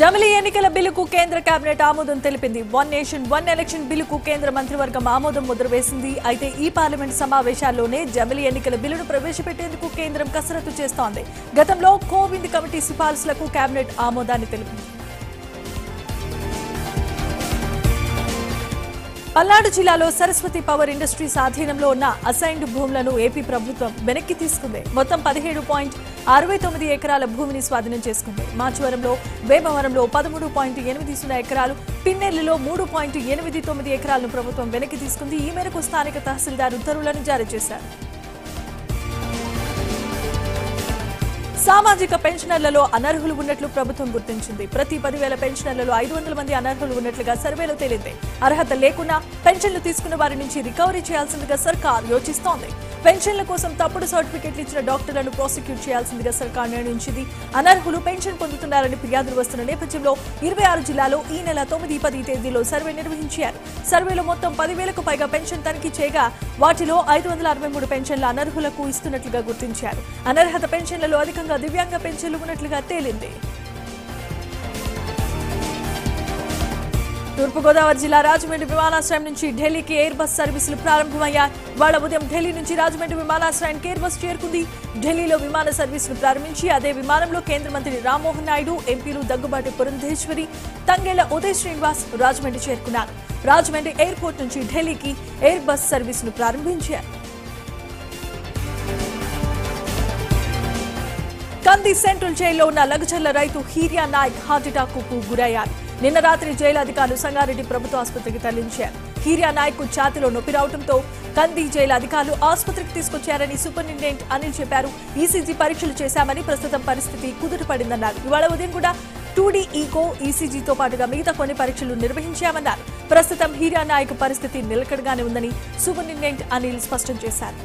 జమిలీ ఎన్నికల బిల్లుకు కేంద్ర కేబినెట్ ఆమోదం తెలిపింది. వన్ నేషన్ వన్ ఎలక్షన్ బిల్లుకు కేంద్ర మంత్రివర్గం ఆమోదం ముద్ర వేసింది. అయితే ఈ పార్లమెంట్ సమావేశాల్లోనే జమిలీ ఎన్నికల బిల్లును ప్రవేశపెట్టేందుకు కేంద్రం కసరత్తు చేస్తోంది. గతంలో కోవింద్ కమిటీ సిఫార్సులకు కేబినెట్ ఆమోదాన్ని తెలిపింది. పల్నాడు జిల్లాలో సరస్వతి పవర్ ఇండస్ట్రీస్ ఆధీనంలో ఉన్న అసైన్డ్ భూములను ఏపీ ప్రభుత్వం వెనక్కి తీసుకుంది. మొత్తం 17.69 ఎకరాల భూమిని స్వాధీనం చేసుకుంది. మాచవరంలో, వేమవరంలో 13.80 ఎకరాలు, పిన్నెల్లులో 3.89 ఎకరాలను ప్రభుత్వం వెనక్కి తీసుకుంది. ఈ మేరకు స్థానిక తహసీల్దార్ ఉత్తర్వులను జారీ చేశారు. సామాజిక పెన్షనర్లలో అనర్హులు ఉన్నట్లు ప్రభుత్వం గుర్తించింది. ప్రతి 10,000 పెన్షనర్లలో 500 మంది అనర్హులు ఉన్నట్లుగా సర్వేలో తేలింది. అర్హత లేకున్నా పెన్షన్లు తీసుకున్న వారి నుంచి రికవరీ చేయాల్సిందిగా సర్కార్ యోచిస్తోంది. పెన్షన్ల కోసం తప్పుడు సర్టిఫికెట్లు ఇచ్చిన డాక్టర్లను ప్రాసిక్యూట్ చేయాల్సిందిగా సర్కార్ నిర్ణయించింది. అనర్హులు పెన్షన్ పొందుతున్నారని ఫిర్యాదులు వస్తున్న నేపథ్యంలో 26 జిల్లాలో ఈ నెల 9, 10 తేదీలో సర్వే నిర్వహించారు. సర్వేలో మొత్తం 10,000కు పైగా పెన్షన్ తనిఖీ చేయగా వాటిలో 563 పెన్షన్ల అనర్హులకు ఇస్తున్నట్లుగా గుర్తించారు. అనర్హత పెన్షన్లలో అధికంగా దివ్యాంగ పెన్షన్లు ఉన్నట్లుగా తేలింది. తూర్పుగోదావరి జిల్లా రాజమండ్రి విమానాశ్రయం నుంచి ఢిల్లీకి ఎయిర్ బస్ సర్వీసులు ప్రారంభమయ్యాయి. ఇవాళ ఉదయం ఢిల్లీ నుంచి రాజమండ్రి విమానాశ్రయానికి ఎయిర్ బస్ చేరుకుంది. ఢిల్లీలో విమాన సర్వీసులు ప్రారంభించి అదే విమానంలో కేంద్ర మంత్రి రామ్మోహన్ నాయుడు, ఎంపీలు దగ్గుబాటి పురంధేశ్వరి, తంగెళ్ల ఉదయ్ శ్రీనివాస్ రాజమండ్రి చేరుకున్నారు. రాజమండ్రి ఎయిర్పోర్ట్ నుంచి ఢిల్లీకి ఎయిర్ బస్ సర్వీసులు ప్రారంభించారు. కంది సెంట్రల్ జైల్లో ఉన్న లగచర్ల రైతు హీరియా నాయక్ హార్ట్అటాక్ కు గురయ్యారు. నిన్న రాత్రి జైలు అధికారులు సంగారెడ్డి ప్రభుత్వ ఆసుపత్రికి తరలించారు. హీరియా నాయక్ ఛాతిలో నొప్పి రావడంతో కంది జైలు అధికారులు ఆసుపత్రికి తీసుకొచ్చారని సూపరింటెండెంట్ అనిల్ చెప్పారు. ఈసీజీ పరీక్షలు చేశామని, ప్రస్తుతం పరిస్థితి కుదుటపడిందన్నారు. ఇవాళ ఉదయం కూడా 2D ఈకో, ఈసీజీతో పాటుగా మిగతా కొన్ని పరీక్షలు నిర్వహించామన్నారు. ప్రస్తుతం హీరియా నాయక్ పరిస్థితి నిలకడగానే ఉందని సూపరింటెండెంట్ అనిల్ స్పష్టం చేశారు.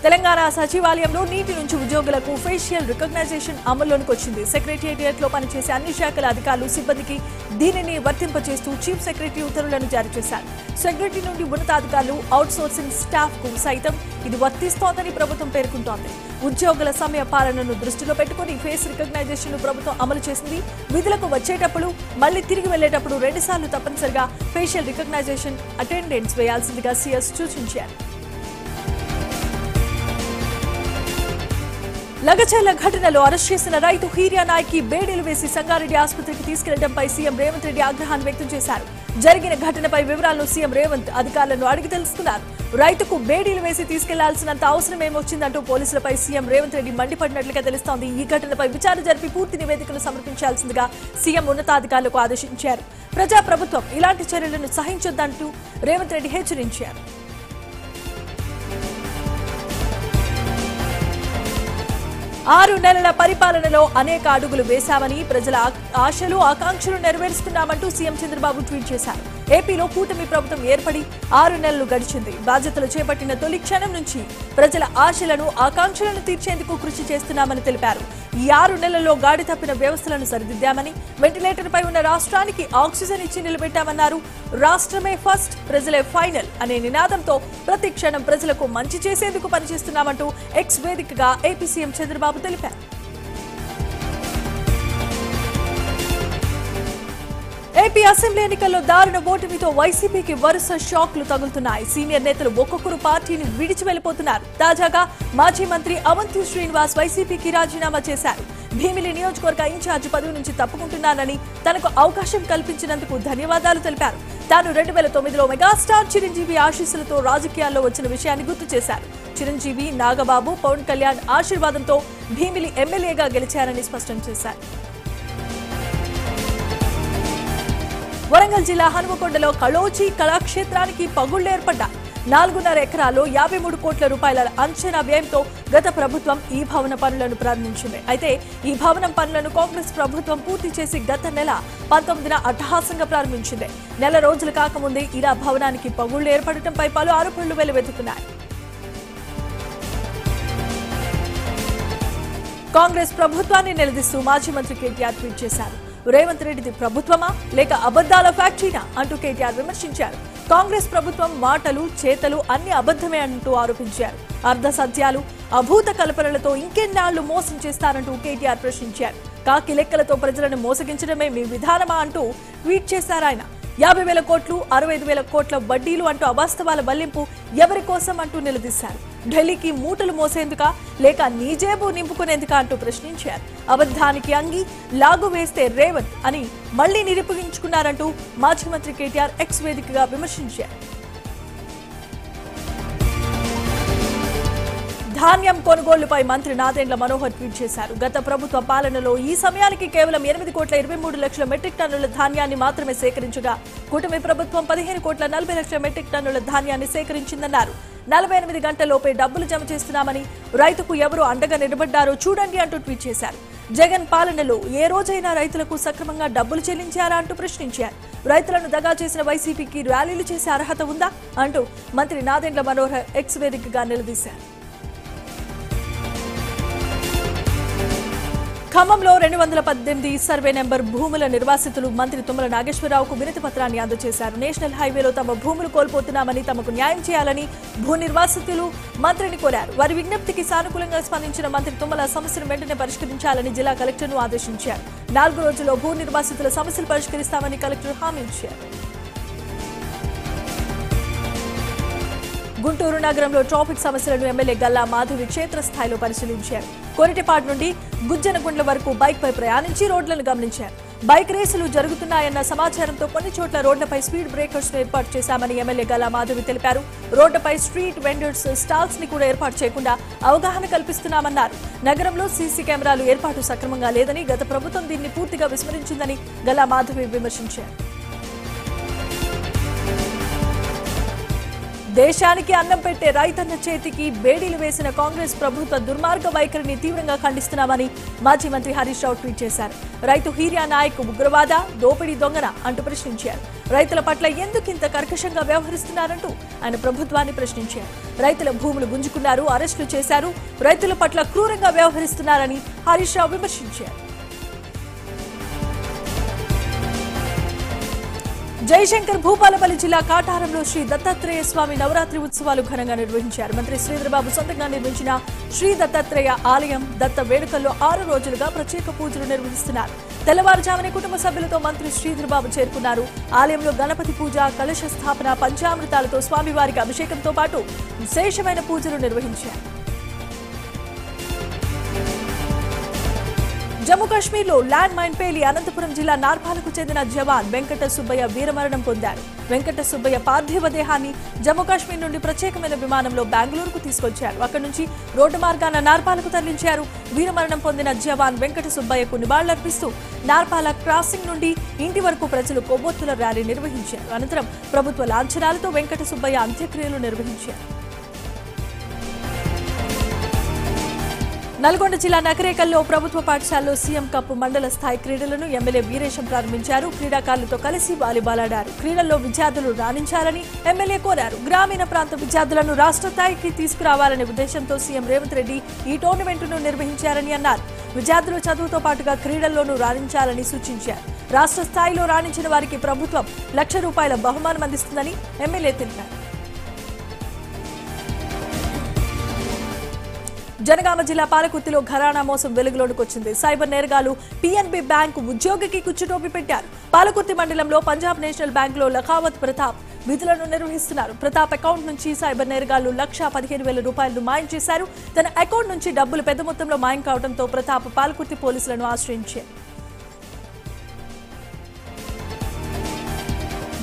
తెలంగాణ సచివాలయంలో నీటి నుంచి ఉద్యోగులకు ఫేషియల్ రికగ్నైజేషన్ అమల్లోకి వచ్చింది. సెక్రటేరియట్లో పనిచేసే అన్ని శాఖల అధికారులు, సిబ్బందికి దీనిని వర్తింపచేస్తూ చీఫ్ సెక్రటరీ ఉత్తర్వులను జారీ చేశారు. సెక్రటరీ నుండి ఉన్నతాధికారులు, అవుట్ సోర్సింగ్ స్టాఫ్ కు సైతం ఇది వర్తిస్తోందని ప్రభుత్వం పేర్కొంటోంది. ఉద్యోగుల సమయ పాలనను దృష్టిలో పెట్టుకుని ఫేస్ రికగ్నైజేషన్ ప్రభుత్వం అమలు చేసింది. విధులకు వచ్చేటప్పుడు, మళ్లీ తిరిగి వెళ్లేటప్పుడు 2 సార్లు తప్పనిసరిగా ఫేషియల్ రికగ్నైజేషన్ అటెండెన్స్ వేయాల్సిందిగా సీఎస్ సూచించారు. లగచర్ల ఘటనలో అరెస్ట్ చేసిన రైతు హీరియా నాయక్ కి బేడీలు వేసి సంగారెడ్డి ఆసుపత్రికి తీసుకెళ్లడంపై సీఎం రేవంత్ రెడ్డి ఆగ్రహాన్ని వ్యక్తం చేశారు. జరిగిన ఘటనపై వివరాలను సీఎం రేవంత్ అధికారులను అడిగి తెలుసుకున్నారు. రైతుకు బేడీలు వేసి తీసుకెళ్లాల్సినంత అవసరం ఏమొచ్చిందంటూ పోలీసులపై సీఎం రేవంత్ రెడ్డి మండిపడినట్లుగా తెలుస్తోంది. ఈ ఘటనపై విచారణ జరిపి పూర్తి నివేదికను సమర్పించాల్సిందిగా సీఎం ఉన్నతాధికారులకు ఆదేశించారు. ప్రజాప్రభుత్వం ఇలాంటి చర్యలను సహించొద్దంటూ రేవంత్ రెడ్డి హెచ్చరించారు. 6 నెలల పరిపాలనలో అనేక అడుగులు వేశామని, ప్రజల ఆశలు, ఆకాంక్షలు నెరవేరుస్తున్నామంటూ సీఎం చంద్రబాబు ట్వీట్ చేశారు. ఏపీలో కూటమి ప్రభుత్వం ఏర్పడి 6 నెలలు గడిచింది. బాధ్యతలు చేపట్టిన తొలి క్షణం నుంచి ప్రజల ఆశలను, ఆకాంక్షలను తీర్చేందుకు కృషి చేస్తున్నామని తెలిపారు. ఈ 6 నెలల్లో గాడి తప్పిన వ్యవస్థలను సరిదిద్దామని, వెంటిలేటర్పై ఉన్న రాష్ట్రానికి ఆక్సిజన్ ఇచ్చి నిలబెట్టామన్నారు. రాష్ట్రమే ఫస్ట్, ప్రజలే ఫైనల్ అనే నినాదంతో ప్రతి క్షణం ప్రజలకు మంచి చేసేందుకు పనిచేస్తున్నామంటూ ఎక్స్ వేదికగా ఏపీ సీఎం చంద్రబాబు తెలిపారు. ఏపీ అసెంబ్లీ ఎన్నికల్లో దారుణ ఓటమితో వైసీపీకి వరుస షాక్లు తగులుతున్నాయి. సీనియర్ నేతలు ఒక్కొక్కరు పార్టీని విడిచి వెళ్లిపోతున్నారు. తాజాగా మాజీ మంత్రి అవంతి శ్రీనివాస్ వైసీపీకి రాజీనామా చేశారు. భీమిలి నియోజకవర్గ ఇన్ఛార్జి పదవి నుంచి తప్పుకుంటున్నానని, తనకు అవకాశం కల్పించినందుకు ధన్యవాదాలు తెలిపారు. తాను 2009లో మెగాస్టార్ చిరంజీవి ఆశీస్సులతో రాజకీయాల్లో వచ్చిన విషయాన్ని గుర్తు చేశారు. చిరంజీవి, నాగబాబు, పవన్ కళ్యాణ్ ఆశీర్వాదంతో భీమిలి ఎమ్మెల్యేగా గెలిచారని స్పష్టం చేశారు. వరంగల్ జిల్లా హనుమకొండలో కళోచి కళాక్షేత్రానికి పగుళ్లు ఏర్పడ్డాయి. 4.5 ఎకరాల్లో 53 కోట్ల రూపాయల అంచనా వ్యయంతో గత ప్రభుత్వం ఈ భవన పనులను ప్రారంభించింది. అయితే ఈ భవనం పనులను కాంగ్రెస్ ప్రభుత్వం పూర్తి చేసి గత నెల 19న అట్టహాసంగా ప్రారంభించింది. నెల రోజులు కాకముందే ఇలా భవనానికి పగుళ్లు ఏర్పడటంపై పలు ఆరోపణలు వెలువెత్తుతున్నాయి. కాంగ్రెస్ ప్రభుత్వాన్ని నిలదీస్తూ మాజీ మంత్రి కేటీఆర్ ట్వీట్ చేశారు. రేవంత్ రెడ్డిది ప్రభుత్వమా లేక అబద్దాల ఫ్యాక్టరీనా అంటూ కేటీఆర్ విమర్శించారు. కాంగ్రెస్ ప్రభుత్వం మాటలు చేతలు అన్ని అబద్ధమే అంటూ ఆరోపించారు. అర్ధ సత్యాలు అభూత కల్పనలతో ఇంకెన్నాళ్లు మోసం చేస్తారంటూ కేటీఆర్ ప్రశ్నించారు. కాకి లెక్కలతో ప్రజలను మోసగించడమే మీ విధానమా అంటూ ట్వీట్ చేశారు ఆయన. 50,000 కోట్లు 65,000 కోట్ల వడ్డీలు అంటూ అవాస్తవాల బల్లింపు ఎవరి కోసం అంటూ నిలదీశారు. ఢిల్లీకి మూటలు మోసేందుకా లేక నీ జేబు నింపుకునేందుకా అంటూ ప్రశ్నించారు. అబద్ధానికి అంగి లాగు వేస్తే రేవంత్ అని మళ్లీ నిరూపించుకున్నారంటూ మాజీ మంత్రి కేటీఆర్ ఎక్స్ వేదికగా విమర్శించారు. ధాన్యం కొనుగోళ్లపై మంత్రి నాదెండ్ల మనోహర్ ట్వీట్ చేశారు. గత ప్రభుత్వ పాలనలో ఈ సమయానికి కేవలం 8,23,00,000 మెట్రిక్ టన్నుల ధాన్యాన్ని మాత్రమే సేకరించగా కూటమి ప్రభుత్వం 15,40,00,000 మెట్రిక్ టన్నుల ధాన్యాన్ని సేకరించిందన్నారు. 48 గంటల్లోపే డబ్బులు జమ చేస్తున్నామని, రైతుకు ఎవరు అండగా నిలబడ్డారో చూడండి అంటూ ట్వీట్ చేశారు. జగన్ పాలనలో ఏ రోజైనా రైతులకు సక్రమంగా డబ్బులు చెల్లించారా అంటూ ప్రశ్నించారు. రైతులను దగా చేసిన వైసీపీకి ర్యాలీలు చేసే అర్హత ఉందా అంటూ మంత్రి నాదెండ్ల మనోహర్ ఎక్స్ వేదికగా నిలదీశారు. ఖమ్మంలో 218 సర్వే నెంబర్ భూముల నిర్వాసితులు మంత్రి తుమ్మల నాగేశ్వరరావుకు వినతి పత్రాన్ని అందజేశారు. నేషనల్ హైవేలో తమ భూములు కోల్పోతున్నామని, తమకు న్యాయం చేయాలని భూ నిర్వాసితులు మంత్రిని కోరారు. వారి విజ్ఞప్తికి సానుకూలంగా స్పందించిన మంత్రి తుమ్మల సమస్యను వెంటనే పరిష్కరించాలని జిల్లా కలెక్టర్ను ఆదేశించారు. 4 రోజుల్లో భూ నిర్వాసితుల సమస్యలు పరిష్కరిస్తామని కలెక్టర్ హామీ ఇచ్చారు. గుంటూరు నగరంలో ట్రాఫిక్ సమస్యలను ఎమ్మెల్యే గల్లా మాధవి క్షేత్రస్థాయిలో పరిశీలించారు. కొరిటిపాడు నుండి గుజ్జనగుండ్ల వరకు బైక్పై ప్రయాణించి రోడ్లను గమనించారు. బైక్ రేసులు జరుగుతున్నాయన్న సమాచారంతో కొన్ని చోట్ల రోడ్లపై స్పీడ్ బ్రేకర్స్ ను ఏర్పాటు చేశామని ఎమ్మెల్యే గల్లా మాధవి తెలిపారు. రోడ్లపై స్ట్రీట్ వెండర్స్ స్టాల్స్ ని కూడా ఏర్పాటు చేయకుండా అవగాహన కల్పిస్తున్నామన్నారు. నగరంలో సీసీ కెమెరాలు ఏర్పాటు సక్రమంగా లేదని, గత ప్రభుత్వం దీన్ని పూర్తిగా విస్మరించిందని గల్లా మాధవి విమర్శించారు. దేశానికి అన్నం పెట్టే రైతన్న చేతికి బేడీలు వేసిన కాంగ్రెస్ ప్రభుత్వ దుర్మార్గ వైఖరిని తీవ్రంగా ఖండిస్తున్నామని మాజీ మంత్రి హరీష్ రావు ట్వీట్ చేశారు. రైతు హీరియా నాయక్ ఉగ్రవాద, దోపిడీ దొంగన అంటూ ప్రశ్నించారు. రైతుల పట్ల ఎందుకింత కర్కశంగా వ్యవహరిస్తున్నారంటూ ఆయన ప్రభుత్వాన్ని ప్రశ్నించారు. రైతుల భూములు గుంజుకున్నారు, అరెస్టులు చేశారు, రైతుల పట్ల క్రూరంగా వ్యవహరిస్తున్నారని హరీష్ రావు విమర్శించారు. జయశంకర్ భూపాలపల్లి జిల్లా కాటారంలో శ్రీ దత్తాత్రేయ స్వామి నవరాత్రి ఉత్సవాలు ఘనంగా నిర్వహించారు. మంత్రి శ్రీధరబాబు సొంతంగా నిర్మించిన శ్రీ దత్తాత్రేయ ఆలయం దత్త వేడుకల్లో 6 రోజులుగా ప్రత్యేక పూజలు నిర్వహిస్తున్నారు. తెల్లవారుజామునే కుటుంబ సభ్యులతో మంత్రి శ్రీధరబాబు చేరుకున్నారు. ఆలయంలో గణపతి పూజ, కలశ స్థాపన, పంచామృతాలతో స్వామివారికి అభిషేకంతో పాటు విశేషమైన పూజలు నిర్వహించారు. జమ్మూ కాశ్మీర్లో ల్యాండ్ మైన్ పేలి అనంతపురం జిల్లా నార్పాలకు చెందిన జవాన్ వెంకట సుబ్బయ్య వీరమరణం పొందారు. వెంకట సుబ్బయ్య పార్థివ దేహాన్ని జమ్మూ కాశ్మీర్ నుండి ప్రత్యేకమైన విమానంలో బెంగళూరుకు తీసుకొచ్చారు. అక్కడి నుంచి రోడ్డు మార్గాన నార్పాలకు తరలించారు. వీరమరణం పొందిన జవాన్ వెంకట సుబ్బయ్యకు నివాళులర్పిస్తూ నార్పాల క్రాసింగ్ నుండి ఇంటి వరకు ప్రజలు కొవ్వొత్తుల ర్యాలీ నిర్వహించారు. అనంతరం ప్రభుత్వ లాంఛనాలతో వెంకట సుబ్బయ్య అంత్యక్రియలు నిర్వహించారు. నల్గొండ జిల్లా నకరేకల్లో ప్రభుత్వ పాఠశాలలో సీఎం కప్ మండల స్థాయి క్రీడలను ఎమ్మెల్యే వీరేశం ప్రారంభించారు. క్రీడాకారులతో కలిసి వాలీబాల్ ఆడారు. క్రీడల్లో విద్యార్థులు రాణించాలని ఎమ్మెల్యే కోరారు. గ్రామీణ ప్రాంత విద్యార్థులను రాష్ట్ర స్థాయికి తీసుకురావాలనే ఉద్దేశంతో సీఎం రేవంత్ రెడ్డి ఈ టోర్నమెంటును నిర్వహించారని అన్నారు. విద్యార్థులు చదువుతో పాటుగా క్రీడల్లోనూ రాణించాలని సూచించారు. రాష్ట్ర స్థాయిలో రాణించిన వారికి ప్రభుత్వం ₹1,00,000 బహుమానం అందిస్తుందని ఎమ్మెల్యే తెలిపారు. జనగామ జిల్లా పాలకుర్తిలో ఘరానా మోసం వెలుగులోకి వచ్చింది. సైబర్ నేరగాలు పీఎన్బీ బ్యాంకు ఉద్యోగికి కుచ్చుటోపి పెట్టారు. పాలకుర్తి మండలంలో పంజాబ్ నేషనల్ బ్యాంకులో లఖావత్ ప్రతాప్ విధులను నిర్వహిస్తున్నారు. ప్రతాప్ అకౌంట్ నుంచి సైబర్ నేరగాళ్లు ₹115,000 మాయం చేశారు. తన అకౌంట్ నుంచి డబ్బులు పెద్ద మొత్తంలో మాయం కావడంతో ప్రతాప్ పాలకుర్తి పోలీసులను ఆశ్రయించారు.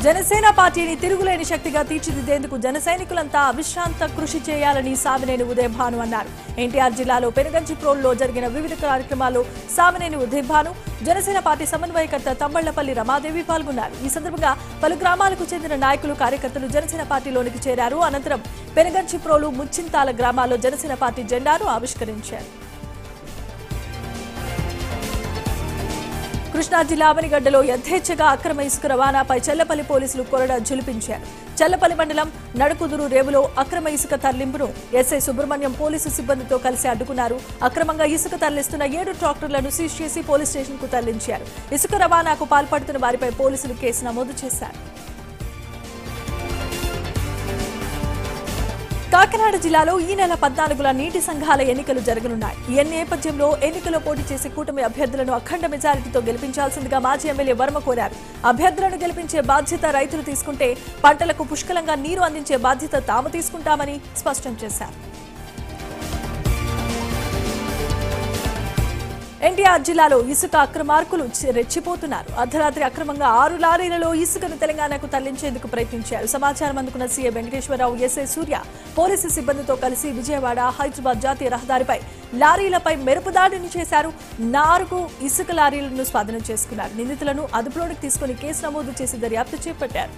జనసేన పార్టీని తిరుగులేని శక్తిగా తీర్చిదిద్దేందుకు జన సైనికులంతా అవిశ్రాంత కృషి చేయాలని సామినేని ఉదయ్ భాను అన్నారు. ఎన్టీఆర్ జిల్లాలో పెనుగంచిప్రోలులో జరిగిన వివిధ కార్యక్రమాల్లో సామినేని ఉదయ్ భాను, జనసేన పార్టీ సమన్వయకర్త తమ్మళ్లపల్లి రమాదేవి పాల్గొన్నారు. ఈ సందర్భంగా పలు గ్రామాలకు చెందిన నాయకులు, కార్యకర్తలు జనసేన పార్టీలోనికి చేరారు. అనంతరం పెనుగంచిప్రోలు, ముచ్చింతాల గ్రామాల్లో జనసేన పార్టీ జెండాను ఆవిష్కరించారు. కృష్ణా జిల్లా అవనిగడ్డలో యథేచ్ఛగా అక్రమ ఇసుక రవాణాపై చెల్లపల్లి పోలీసులు కొరడా జులిపించారు. చెల్లపల్లి మండలం నడుకుదురు రేవులో అక్రమ ఇసుక తరలింపును ఎస్ఐ సుబ్రహ్మణ్యం పోలీసు సిబ్బందితో కలిసి అడ్డుకున్నారు. అక్రమంగా ఇసుక తరలిస్తున్న 7 ట్రాక్టర్లను సీజ్ చేసి పోలీస్ స్టేషన్ కు తరలించారు. ఇసుక రవాణాకు పాల్పడుతున్న వారిపై పోలీసులు కేసు నమోదు చేశారు. కాకినాడ జిల్లాలో ఈ నెల 14న నీటి సంఘాల ఎన్నికలు జరగనున్నాయి. ఈ నేపథ్యంలో ఎన్నికల్లో పోటీ చేసే కూటమి అభ్యర్థులను అఖండ మెజారిటీతో గెలిపించాల్సిందిగా మాజీ ఎమ్మెల్యే వర్మ కోరారు. అభ్యర్థులను గెలిపించే బాధ్యత రైతులు తీసుకుంటే పంటలకు పుష్కలంగా నీరు అందించే బాధ్యత తాము తీసుకుంటామని స్పష్టం చేశారు. ఎన్టీఆర్ జిల్లాలో ఇసుక అక్రమార్కులు రెచ్చిపోతున్నారు. అర్ధరాత్రి అక్రమంగా 6 లారీలలో ఇసుకను తెలంగాణకు తరలించేందుకు ప్రయత్నించారు. సమాచారం అందుకున్న సీఏ వెంకటేశ్వరరావు, ఎస్ఐ సూర్య పోలీసు సిబ్బందితో కలిసి విజయవాడ హైదరాబాద్ జాతీయ రహదారిపై లారీలపై మెరుపు దాడిని చేశారు. 4 ఇసుక లారీలను స్వాధీనం చేసుకున్నారు. నిందితులను అదుపులోకి తీసుకుని కేసు నమోదు చేసి దర్యాప్తు చేపట్టారు.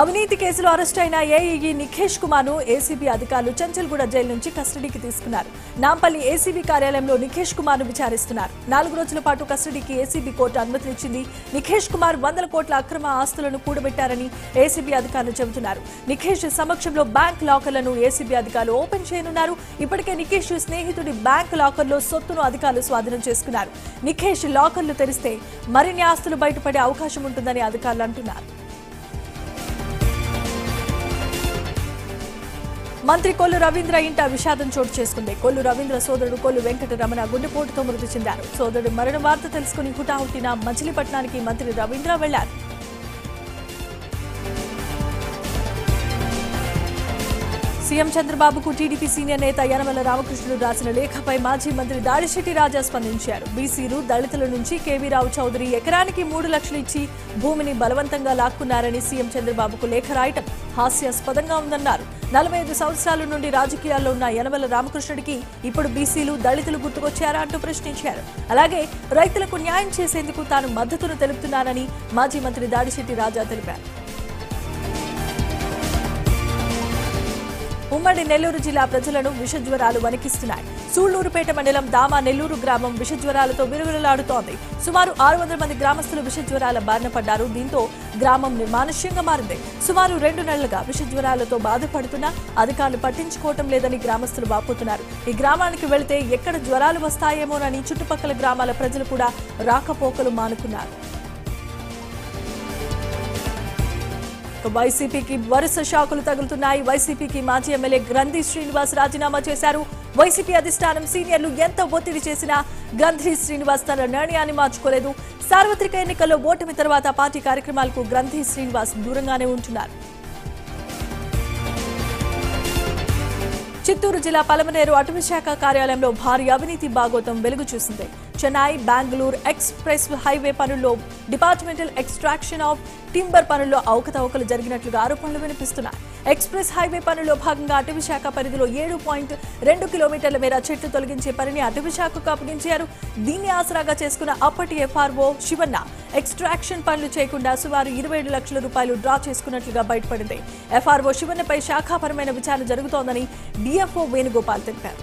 అవినీతి కేసులో అరెస్ట్ అయిన ఏఈఈ నిఖేష్ కుమార్ ను ఏసీబీ అధికారులు చంచల్గూడ జైలు నుంచి కస్టడీకి తీసుకున్నారు. నాంపల్లి ఏసీబీ కార్యాలయంలో నిఖేష్ కుమార్ ను విచారిస్తున్నారు. 4 రోజుల పాటు కస్టడీకి ఏసీబీ కోర్టు అనుమతినిచ్చింది. నిఖేష్ కుమార్ 100 కోట్ల అక్రమ ఆస్తులను కూడబెట్టారని ఏసీబీ అధికారులు చెబుతున్నారు. నిఖేష్ సమక్షంలో బ్యాంక్ లాకర్లను ఏసీబీ అధికారులు ఓపెన్ చేయనున్నారు. ఇప్పటికే నిఖేష్ స్నేహితుడి బ్యాంక్ లాకర్లో సొత్తును అధికారులు స్వాధీనం చేసుకున్నారు. నిఖేష్ లాకర్లు తెరిస్తే మరిన్ని ఆస్తులు బయటపడే అవకాశం ఉంటుందని అధికారులు అంటున్నారు. మంత్రి కొల్లు రవీంద్ర ఇంట విషాదం చోటు చేసుకుంది. కొల్లు రవీంద్ర సోదరుడు కొల్లు వెంకటరమణ గుండెపోటుతో మృతి చెందారు. సోదరుడు మరణ వార్త తెలుసుకుని హుటాహుటిన మచిలీపట్నానికి మంత్రి రవీంద్ర వెళ్లారు. సీఎం చంద్రబాబుకు టీడీపీ సీనియర్ నేత యనమల రామకృష్ణుడు రాసిన లేఖపై మాజీ మంత్రి దాడిశెట్టి రాజా స్పందించారు. బీసీలు, దళితుల నుంచి కేవీరావు చౌదరి ఎకరానికి 3 లక్షలు ఇచ్చి భూమిని బలవంతంగా లాక్కున్నారని సీఎం చంద్రబాబుకు లేఖ రాయటం హాస్యాస్పదంగా ఉందన్నారు. 45 సంవత్సరాల నుండి రాజకీయాల్లో ఉన్న యనమల రామకృష్ణుడికి ఇప్పుడు బీసీలు, దళితులు గుర్తుకొచ్చారా అంటూ ప్రశ్నించారు. అలాగే రైతులకు న్యాయం చేసేందుకు తాను మద్దతును తెలుపుతున్నానని మాజీ మంత్రి దాడిశెట్టి రాజా తెలిపారు. ఉమ్మడి నెల్లూరు జిల్లా ప్రజలను విషజ్వరాలు వణికిస్తున్నాయి. సూళ్లూరుపేట మండలం దామా నెల్లూరు గ్రామం విషజ్వరాలతో విలువలాడుతోంది. సుమారు 600 మంది గ్రామస్తులు విషజ్వరాల బారిన పడ్డారు. దీంతో గ్రామం నిర్మానుష్యంగా మారింది. సుమారు 2 నెలలుగా విషజ్వరాలతో బాధపడుతున్నా అధికారులు పట్టించుకోవటం లేదని గ్రామస్తులు వాపోతున్నారు. ఈ గ్రామానికి వెళితే ఎక్కడ జ్వరాలు వస్తాయేమోనని చుట్టుపక్కల గ్రామాల ప్రజలు కూడా రాకపోకలు మానుకున్నారు. వైసీపీకి వరుస షాకులు తగులుతున్నాయి. వైసీపీకి మాజీ ఎమ్మెల్యే గ్రంథి శ్రీనివాస్ రాజీనామా చేశారు. వైసీపీ అధిష్టానం సీనియర్లు ఎంత ఒత్తిడి చేసినా గ్రంథి శ్రీనివాస్ తన నిర్ణయాన్ని మార్చుకోలేదు. సార్వత్రిక ఎన్నికల్లో ఓటమి తర్వాత పార్టీ కార్యక్రమాలకు గ్రంథి శ్రీనివాస్ దూరంగానే ఉంటున్నారు. చిత్తూరు జిల్లా పలమనేరు అటవీ శాఖ కార్యాలయంలో భారీ అవినీతి బాగోతం వెలుగు చూసింది. చెన్నై బెంగళూరు ఎక్స్ప్రెస్ హైవే పనుల్లో డిపార్ట్మెంటల్ ఎక్స్ట్రాక్షన్ ఆఫ్ టింబర్ పనుల్లో అవకతవకలు జరిగినట్లుగా ఆరోపణలు వినిపిస్తున్నాయి. ఎక్స్ప్రెస్ హైవే పనుల్లో భాగంగా అటవీ శాఖ పరిధిలో 7.2 కిలోమీటర్ల మేర చెట్లు తొలగించే పనిని అటవీ శాఖకు అప్పగించారు. దీన్ని ఆసరాగా చేసుకున్న అప్పటి ఎఫ్ఆర్ఓ శివన్న ఎక్స్ట్రాక్షన్ పనులు చేయకుండా సుమారు 27 లక్షల రూపాయలు డ్రా చేసుకున్నట్లుగా బయటపడింది. ఎఫ్ఆర్ఓ శివన్నపై శాఖాపరమైన విచారణ జరుగుతోందని డిఎఫ్ఓ వేణుగోపాల్ తెలిపారు.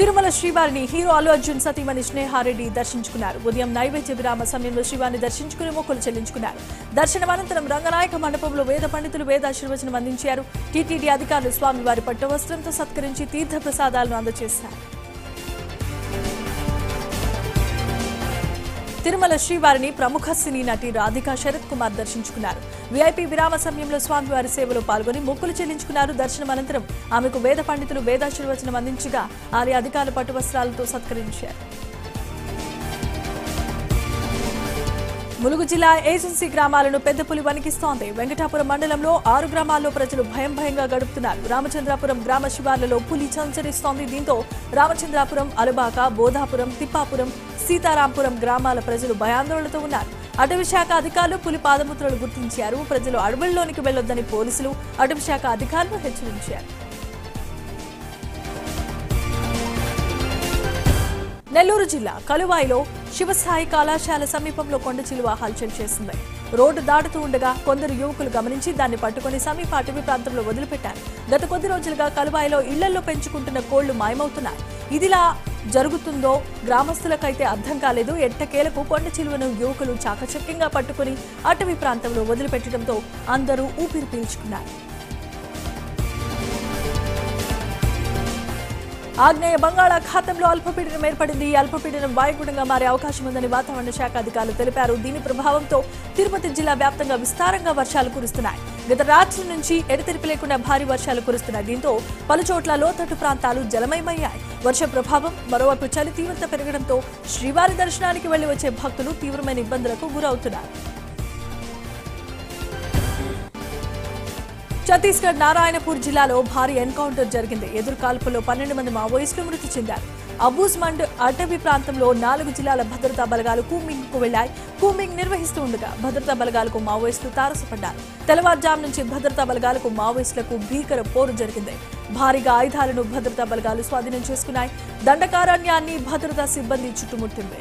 తిరుమల శ్రీవారిని హీరో అల్లు అర్జున్ సతీమణి స్నేహారెడ్డి దర్శించుకున్నారు. ఉదయం నైవేద్య విరామ సమయంలో శ్రీవారిని దర్శించుకుని మొక్కులు చెల్లించుకున్నారు. దర్శనం అనంతరం రంగనాయక మండపంలో వేద పండితులు వేదాశీర్వచనం అందించారు. టీటీడీ అధికారులు స్వామివారి పట్టు వస్త్రంతో సత్కరించి తీర్థ ప్రసాదాలను అందజేశారు. తిరుమల శ్రీవారిని ప్రముఖ సినీ నటి రాధికా శరత్ కుమార్ దర్శించుకున్నారు. వీఐపీ విరామ సమయంలో స్వామివారి సేవలో పాల్గొని మొక్కులు చెల్లించుకున్నారు. దర్శనం అనంతరం ఆమెకు వేద పండితులు వేదాశీర్వచనం అందించగా ఆలయ అధికారులు పట్టు వస్త్రాలతో సత్కరించారు. ములుగు జిల్లా ఏజెన్సీ గ్రామాలను పెద్ద పులి వణికిస్తోంది. వెంకటాపురం మండలంలో 6 గ్రామాల్లో ప్రజలు భయంగా గడుపుతున్నారు. రామచంద్రాపురం గ్రామ శివార్లలో పులి సంచరిస్తోంది. దీంతో రామచంద్రాపురం, అలబాక, బోధాపురం, తిప్పాపురం, సీతారాంపురం గ్రామాల ప్రజలు భయాందోళనతో ఉన్నారు. అటవీ శాఖ అధికారులు పులి పాదముద్రలు గుర్తించారు. ప్రజలు అడవుల్లోనికి వెళ్లొద్దని పోలీసులు, అటవీ శాఖ అధికారులు హెచ్చరించారు. నెల్లూరు జిల్లా కలువాయిలో శివసాయి కళాశాల సమీపంలో కొండ చిలువ హల్చల్ చేసింది. రోడ్డు దాటుతూ ఉండగా కొందరు యువకులు గమనించి దాన్ని పట్టుకుని సమీప అటవీ ప్రాంతంలో వదిలిపెట్టారు. గత కొద్ది రోజులుగా కలువాయిలో ఇళ్లలో పెంచుకుంటున్న కోళ్లు మాయమవుతున్నాయి. ఇదిలా జరుగుతుందో గ్రామస్తులకైతే అర్థం కాలేదు. ఎట్టకేలకు కొండ చిలువను యువకులు చాకచక్యంగా పట్టుకుని అటవీ ప్రాంతంలో వదిలిపెట్టడంతో అందరూ ఊపిరి పీల్చుకున్నారు. ఆగ్నేయ బంగాళాఖాతంలో అల్పపీడనం ఏర్పడింది. అల్పపీడనం వాయుగుండంగా మారే అవకాశం ఉందని వాతావరణ శాఖ అధికారులు తెలిపారు. దీని ప్రభావంతో తిరుపతి జిల్లా వ్యాప్తంగా విస్తారంగా వర్షాలు కురుస్తున్నాయి. గత రాత్రి నుంచి ఎడతెరిపి లేకుండా భారీ వర్షాలు కురుస్తున్నాయి. దీంతో పలుచోట్ల లోతట్టు ప్రాంతాలు జలమయమయ్యాయి. వర్ష ప్రభావం మరోవైపు చలి తీవ్రత పెరగడంతో శ్రీవారి దర్శనానికి వెళ్లి వచ్చే భక్తులు తీవ్రమైన ఇబ్బందులకు గురవుతున్నారు. ఛత్తీస్గఢ్ నారాయణపూర్ జిల్లాలో భారీ ఎన్కౌంటర్ జరిగింది. ఎదురుకాల్పుల్లో 12 మంది మావోయిస్టులు మృతి చెందారు. అబూజ్మండ్ అటవీ ప్రాంతంలో 4 జిల్లాల భద్రతా బలగాలు కూంబింగ్ కు వెళ్లాయి. కూంబింగ్ నిర్వహిస్తూ ఉండగా భద్రతా బలగాలకు మావోయిస్టులు తారసపడ్డారు. తెల్లవారుజాము నుంచి భద్రతా బలగాలకు మావోయిస్టులకు భీకర పోరు జరిగింది. భారీగా ఆయుధాలను భద్రతా బలగాలు స్వాధీనం చేసుకున్నాయి. దండకారణ్యాన్ని భద్రతా సిబ్బంది చుట్టుముట్టింది.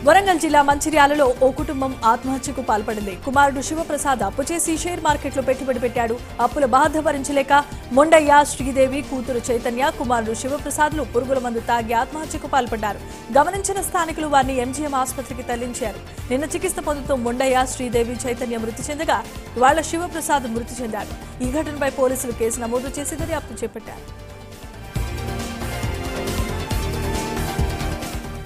వరంగల్ జిల్లా మంచిర్యాలలో ఓ కుటుంబం ఆత్మహత్యకు పాల్పడింది. కుమారుడు శివప్రసాద్ అప్పు చేసి షేర్ మార్కెట్లో పెట్టుబడి పెట్టాడు. అప్పుల బాధ భరించలేక మొండయ్య, శ్రీదేవి, కూతురు చైతన్య, కుమారుడు శివప్రసాద్లు పురుగుల మందు తాగి ఆత్మహత్యకు పాల్పడ్డారు. గమనించిన స్థానికులు వారిని ఎంజీఎం ఆసుపత్రికి తరలించారు. నిన్న చికిత్స పొందుతూ మొండయ్య, శ్రీదేవి, చైతన్య మృతి చెందగా ఇవాళ శివప్రసాద్ మృతి చెందాడు. ఈ ఘటనపై పోలీసులు కేసు నమోదు చేసి దర్యాప్తు చేపట్టారు.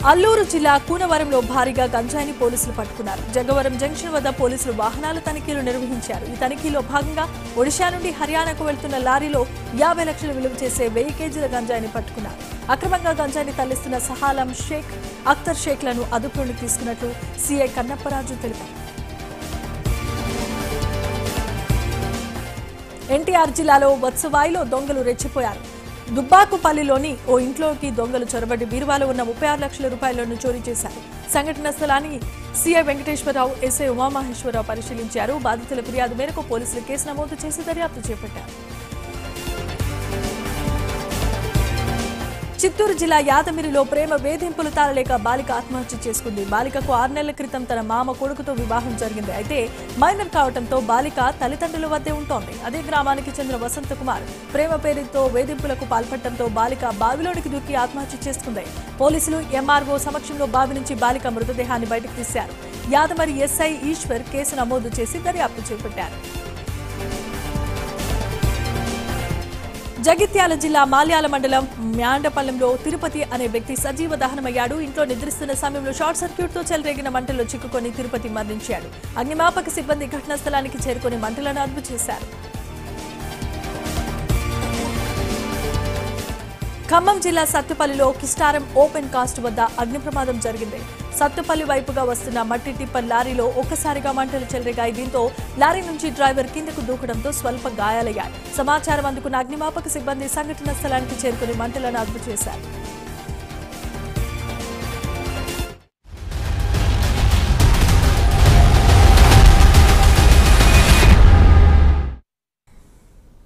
అల్లూరు జిల్లా కూనవరంలో భారీగా గంజాయిని పోలీసులు పట్టుకున్నారు. జగ్గవరం జంక్షన్ వద్ద పోలీసులు వాహనాల తనిఖీలు నిర్వహించారు. ఈ తనిఖీలో భాగంగా ఒడిశా నుండి హర్యానాకు వెళ్తున్న లారీలో 50 లక్షలు విలువ చేసే 1000 కేజీల గంజాయిని పట్టుకున్నారు. అక్రమంగా గంజాయిని తరలిస్తున్న సహాలం షేక్, అఖ్తర్ షేక్లను అదుపులోకి తీసుకున్నట్లు సీఐ కన్నప్పరాజు తెలిపారు. ఎన్టీఆర్ జిల్లాలో వత్సవాయిలో దొంగలు రెచ్చిపోయారు. దుబ్బాకుపల్లిలోని ఓ ఇంట్లోకి దొంగలు చొరబడి బీరువాలో ఉన్న 36 లక్షల రూపాయలను చోరీ చేశారు. సంఘటన స్థలాన్ని సీఐ వెంకటేశ్వరరావు, ఎస్ఐ ఉమామహేశ్వరరావు పరిశీలించారు. బాధితుల ఫిర్యాదు మేరకు పోలీసులు కేసు నమోదు చేసి దర్యాప్తు చేపట్టారు. చిత్తూరు జిల్లా యాదమిరిలో ప్రేమ వేధింపులు తాళలేక బాలిక ఆత్మహత్య చేసుకుంది. బాలికకు 6 నెలల క్రితం తన మామ కొడుకుతో వివాహం జరిగింది. అయితే మైనర్ కావడంతో బాలిక తల్లిదండ్రుల వద్దే ఉంటోంది. అదే గ్రామానికి చెందిన వసంత కుమార్ ప్రేమ పేరుతో వేధింపులకు పాల్పడటంతో బాలిక బావిలోనికి దూకి ఆత్మహత్య చేసుకుంది. పోలీసులు ఎంఆర్ఓ సమక్షంలో బావి నుంచి బాలిక మృతదేహాన్ని బయటకు తీశారు. యాదమరి ఎస్ఐ ఈశ్వర్ కేసు నమోదు చేసి దర్యాప్తు చేపట్టారు. జగిత్యాల జిల్లా మాల్యాల మండలం మ్యాండపల్లంలో తిరుపతి అనే వ్యక్తి సజీవ దహనమయ్యాడు. ఇంట్లో నిద్రిస్తున్న సమయంలో షార్ట్ సర్క్యూట్ తో చెలరేగిన మంటల్లో చిక్కుకొని తిరుపతి మరణించాడు. అగ్నిమాపక సిబ్బంది ఘటనా స్థలానికి చేరుకుని మంటలను అదుపు చేశారు. ఖమ్మం జిల్లా సత్తుపల్లిలో కిస్టారం ఓపెన్ కాస్ట్ వద్ద అగ్ని ప్రమాదం జరిగింది. సత్తుపల్లి వైపుగా వస్తున్న మట్టి టిప్పర్ లారీలో ఒక్కసారిగా మంటలు చెలరేగాయి. దీంతో లారీ నుంచి డ్రైవర్ కిందకు దూకడంతో స్వల్ప గాయాలయ్యాయి. సమాచారం అందుకున్న అగ్నిమాపక సిబ్బంది సంఘటన స్థలానికి చేరుకుని మంటలను అదుపు చేశారు.